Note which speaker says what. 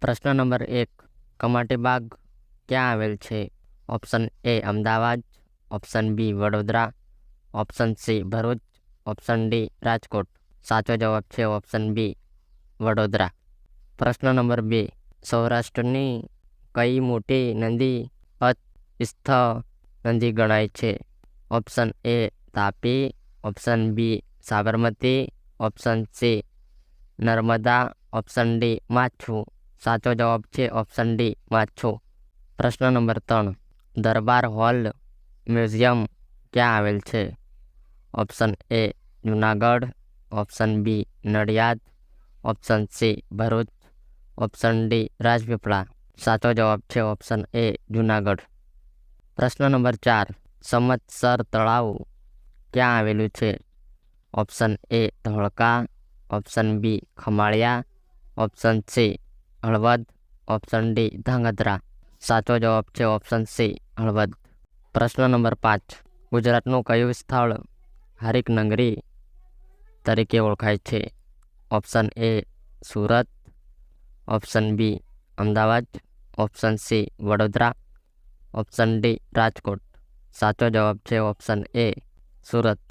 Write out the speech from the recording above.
Speaker 1: પ્રશ્ન નંબર 1, કમાટી બાગ ક્યાં આવેલ છે? Option A Ahmedabad, option B Vadodara, option C Bharuch, option D Rajkot. સાચો જવાબ છે ઓપ્શન બી વડોદરા. પ્રશ્ન નંબર 2, સૌરાષ્ટ્રની કઈ મોટી નદી અસ્થિ નદી ગણાય છે? Option A Tapi, option B Sabarmati, option C Narmada, option D Machhu. સાચો જવાબ છે ઓપ્શન ડી માછુ. પ્રશ્ન નંબર 3, દરબાર હોલ મ્યુઝિયમ ક્યાં આવેલ છે? Option A Junagadh, option B Nadiad, option C Bharuch, option D Rajpipla. સાચો જવાબ છે ઓપ્શન એ જુનાગઢ. પ્રશ્ન નંબર 4, સમત્સર તળાવ ક્યાં આવેલું છે? Option A Dholka, option B Khamaliya, option C Halvad, option D Dhrangadhra. સાચો જવાબ છે ઓપ્શન સી હળવદ. પ્રશ્ન નંબર 5, ગુજરાતનું કયું સ્થળ હરિક નગરી તરીકે ઓળખાય છે? Option A Surat, option B Ahmedabad, option C Vadodara, option D Rajkot. સાચો જવાબ છે ઓપ્શન એ સુરત.